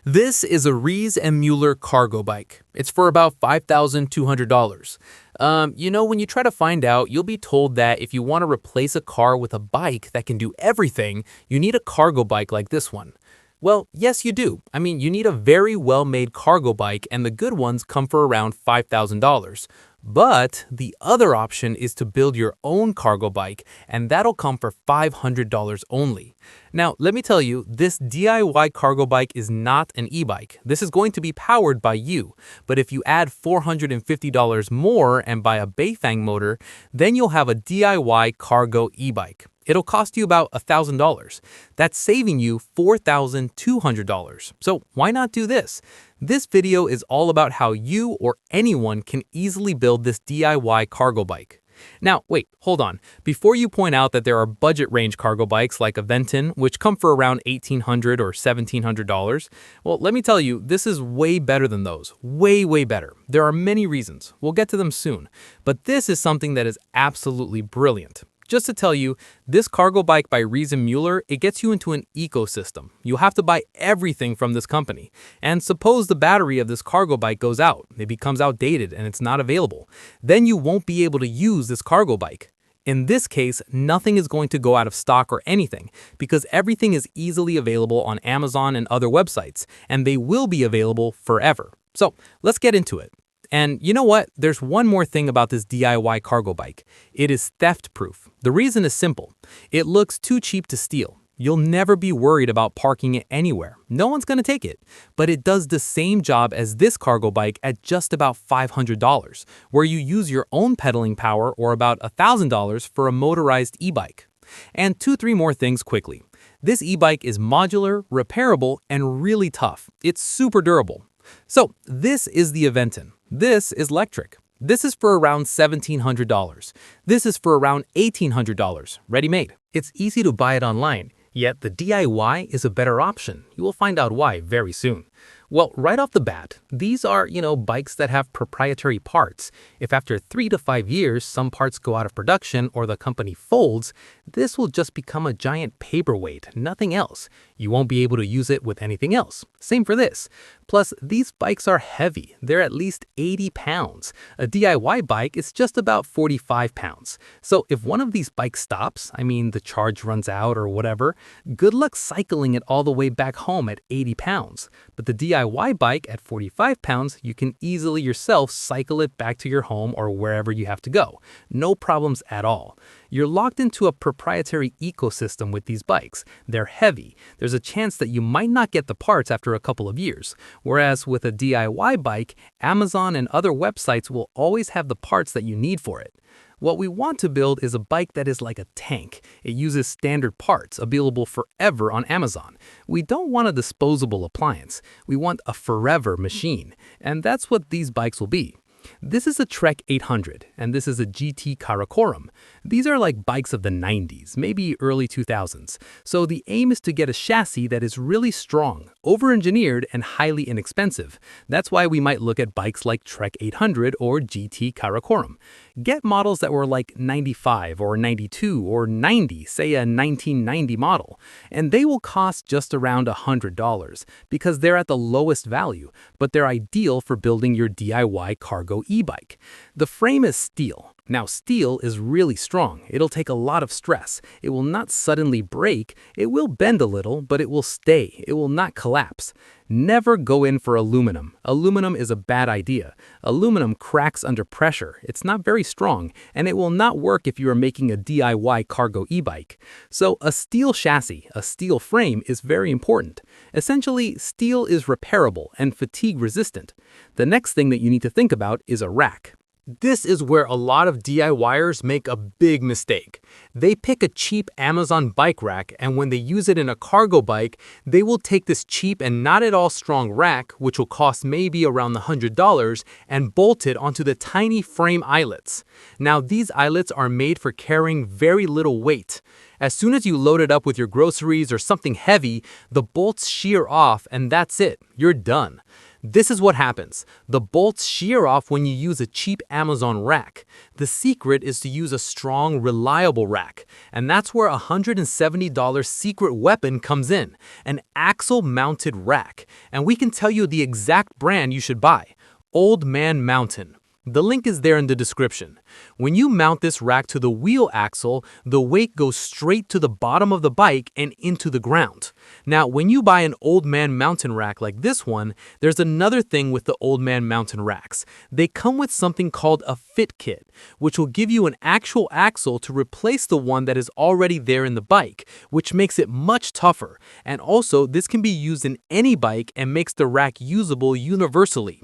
This is a Rees and Mueller cargo bike. It's for about $5,200. When you try to find out, you'll be told that if you want to replace a car with a bike that can do everything, you need a cargo bike like this one. Well, yes, you do. You need a very well-made cargo bike, and the good ones come for around $5,000. But the other option is to build your own cargo bike, and that'll come for $500 only. Now, let me tell you, this DIY cargo bike is not an e-bike. This is going to be powered by you. But if you add $450 more and buy a Bafang motor, then you'll have a DIY cargo e-bike. It'll cost you about $1,000. That's saving you $4,200. So why not do this? This video is all about how you or anyone can easily build this DIY cargo bike. Now, wait, hold on. Before you point out that there are budget range cargo bikes like Aventon, which come for around $1,800 or $1,700, well, let me tell you, this is way better than those. Way, way better. There are many reasons. We'll get to them soon. But this is something that is absolutely brilliant. Just to tell you, this cargo bike by Rees and Mueller, it gets you into an ecosystem. You'll have to buy everything from this company. And suppose the battery of this cargo bike goes out, it becomes outdated and it's not available. Then you won't be able to use this cargo bike. In this case, nothing is going to go out of stock or anything because everything is easily available on Amazon and other websites, and they will be available forever. So let's get into it. And you know what? There's one more thing about this DIY cargo bike. It is theft-proof. The reason is simple. It looks too cheap to steal. You'll never be worried about parking it anywhere. No one's going to take it. But it does the same job as this cargo bike at just about $500, where you use your own pedaling power or about $1,000 for a motorized e-bike. And 2-3 more things quickly. This e-bike is modular, repairable, and really tough. It's super durable. So this is the Aventon. This is electric. This is for around $1,700. This is for around $1,800, ready-made. It's easy to buy it online, yet the DIY is a better option. You will find out why very soon. Well, right off the bat, these are, bikes that have proprietary parts. If after 3 to 5 years some parts go out of production or the company folds, this will just become a giant paperweight, nothing else. You won't be able to use it with anything else. Same for this. Plus, these bikes are heavy. They're at least 80 pounds. A DIY bike is just about 45 pounds. So if one of these bikes stops, the charge runs out or whatever, good luck cycling it all the way back home at 80 pounds. But the DIY bike at 45 pounds, you can easily yourself cycle it back to your home or wherever you have to go. No problems at all. You're locked into a proprietary ecosystem with these bikes. They're heavy. There's a chance that you might not get the parts after a couple of years. Whereas with a DIY bike, Amazon and other websites will always have the parts that you need for it. What we want to build is a bike that is like a tank. It uses standard parts available forever on Amazon. We don't want a disposable appliance. We want a forever machine. And that's what these bikes will be. This is a Trek 800, and this is a GT Karakoram. These are like bikes of the 90s, maybe early 2000s. So the aim is to get a chassis that is really strong, over-engineered, and highly inexpensive. That's why we might look at bikes like Trek 800 or GT Karakoram. Get models that were like 95 or 92 or 90, say a 1990 model, and they will cost just around $100 because they're at the lowest value, but they're ideal for building your DIY cargo e-bike. The frame is steel. Now, steel is really strong. It'll take a lot of stress. It will not suddenly break. It will bend a little, but it will stay. It will not collapse. Never go in for aluminum. Aluminum is a bad idea. Aluminum cracks under pressure. It's not very strong, and it will not work if you are making a DIY cargo e-bike. So a steel chassis, a steel frame is very important. Essentially, steel is repairable and fatigue resistant. The next thing that you need to think about is a rack. This is where a lot of DIYers make a big mistake. They pick a cheap Amazon bike rack, and when they use it in a cargo bike, they will take this cheap and not at all strong rack, which will cost maybe around $100, and bolt it onto the tiny frame eyelets. Now, these eyelets are made for carrying very little weight. As soon as you load it up with your groceries or something heavy, the bolts shear off, and that's it. You're done. This is what happens. The bolts shear off when you use a cheap Amazon rack. The secret is to use a strong, reliable rack. And that's where a $170 secret weapon comes in, an axle-mounted rack. And we can tell you the exact brand you should buy, Old Man Mountain. The link is there in the description. When you mount this rack to the wheel axle, the weight goes straight to the bottom of the bike and into the ground. Now, when you buy an Old Man Mountain rack like this one, there's another thing with the Old Man Mountain racks. They come with something called a fit kit, which will give you an actual axle to replace the one that is already there in the bike, which makes it much tougher. And also, this can be used in any bike and makes the rack usable universally.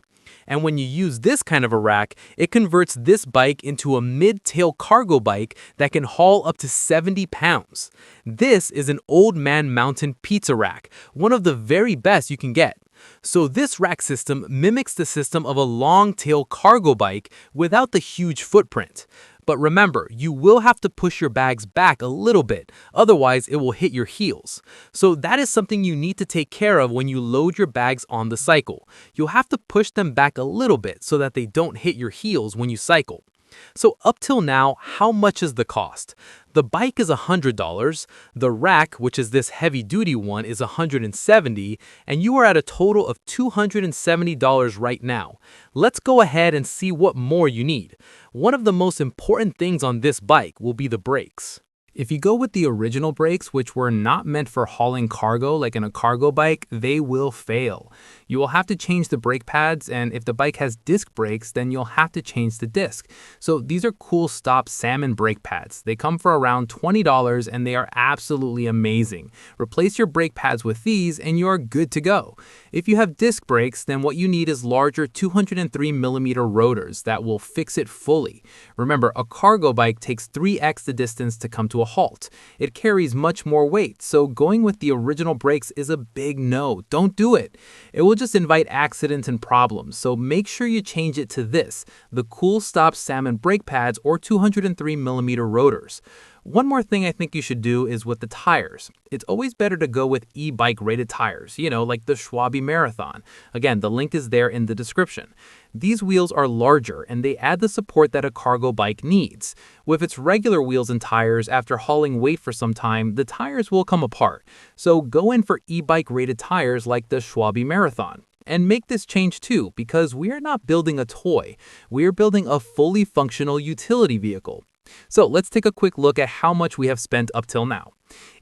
And when you use this kind of a rack, it converts this bike into a mid-tail cargo bike that can haul up to 70 pounds. This is an Old Man Mountain pizza rack, one of the very best you can get. So this rack system mimics the system of a long-tail cargo bike without the huge footprint. But remember, you will have to push your bags back a little bit, otherwise it will hit your heels. So that is something you need to take care of when you load your bags on the cycle. You'll have to push them back a little bit so that they don't hit your heels when you cycle. So up till now, how much is the cost? The bike is $100, the rack, which is this heavy-duty one, is $170, and you are at a total of $270 right now. Let's go ahead and see what more you need. One of the most important things on this bike will be the brakes. If you go with the original brakes, which were not meant for hauling cargo like in a cargo bike, they will fail. You will have to change the brake pads, and if the bike has disc brakes, then you'll have to change the disc. So these are Cool Stop salmon brake pads. They come for around $20 and they are absolutely amazing. Replace your brake pads with these and you're good to go. If you have disc brakes, then what you need is larger 203mm rotors that will fix it fully. Remember, a cargo bike takes 3x the distance to come to a halt. It carries much more weight, so going with the original brakes is a big no. Don't do it. It will just invite accidents and problems, so make sure you change it to this, the Cool Stop salmon brake pads or 203mm rotors. One more thing I think you should do is with the tires. It's always better to go with e-bike rated tires, like the Schwalbe Marathon. Again, the link is there in the description. These wheels are larger and they add the support that a cargo bike needs. With its regular wheels and tires, after hauling weight for some time, the tires will come apart. So go in for e-bike rated tires like the Schwalbe Marathon. And make this change too, because we are not building a toy. We are building a fully functional utility vehicle. So let's take a quick look at how much we have spent up till now.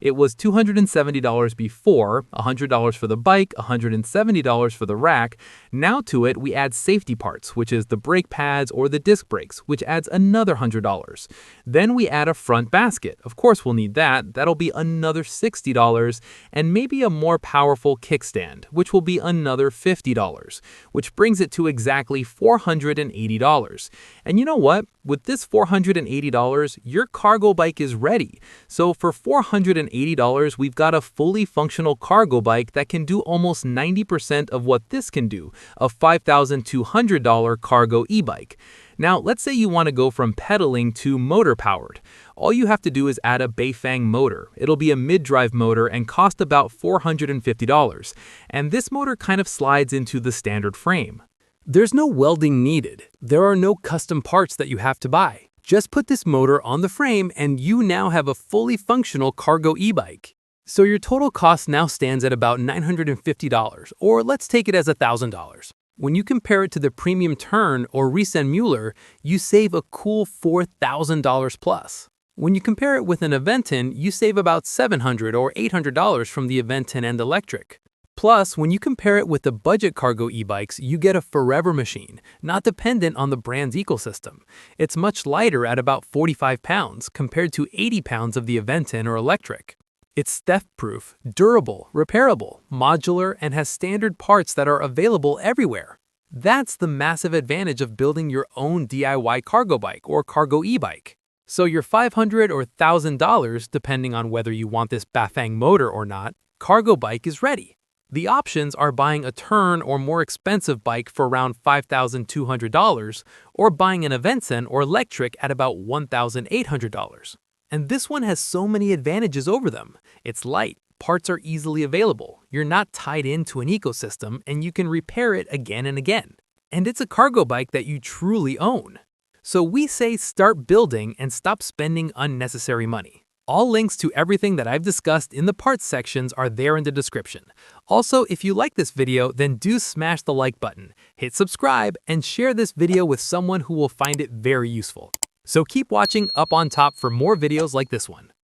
It was $270 before, $100 for the bike, $170 for the rack. Now to it, we add safety parts, which is the brake pads or the disc brakes, which adds another $100. Then we add a front basket. Of course, we'll need that. That'll be another $60, and maybe a more powerful kickstand, which will be another $50, which brings it to exactly $480. And you know what? With this $480, your cargo bike is ready. So for $480, we've got a fully functional cargo bike that can do almost 90% of what this can do, a $5,200 cargo e-bike. Now, let's say you want to go from pedaling to motor-powered. All you have to do is add a Bafang motor. It'll be a mid-drive motor and cost about $450. And this motor kind of slides into the standard frame. There's no welding needed. There are no custom parts that you have to buy. Just put this motor on the frame and you now have a fully functional cargo e-bike. So your total cost now stands at about $950, or let's take it as $1,000. When you compare it to the premium Tern or recent Mueller, you save a cool $4,000 plus. When you compare it with an Aventon, you save about $700 or $800 from the Aventon and electric. Plus, when you compare it with the budget cargo e-bikes, you get a forever machine, not dependent on the brand's ecosystem. It's much lighter at about 45 pounds compared to 80 pounds of the Aventon or electric. It's theft-proof, durable, repairable, modular, and has standard parts that are available everywhere. That's the massive advantage of building your own DIY cargo bike or cargo e-bike. So your $500 or $1,000, depending on whether you want this Bafang motor or not, cargo bike is ready. The options are buying a Tern or more expensive bike for around $5,200 or buying an Aventon or electric at about $1,800. And this one has so many advantages over them. It's light, parts are easily available, you're not tied into an ecosystem, and you can repair it again and again. And it's a cargo bike that you truly own. So we say start building and stop spending unnecessary money. All links to everything that I've discussed in the parts sections are there in the description. Also, if you like this video, then do smash the like button, hit subscribe, and share this video with someone who will find it very useful. So keep watching up on top for more videos like this one.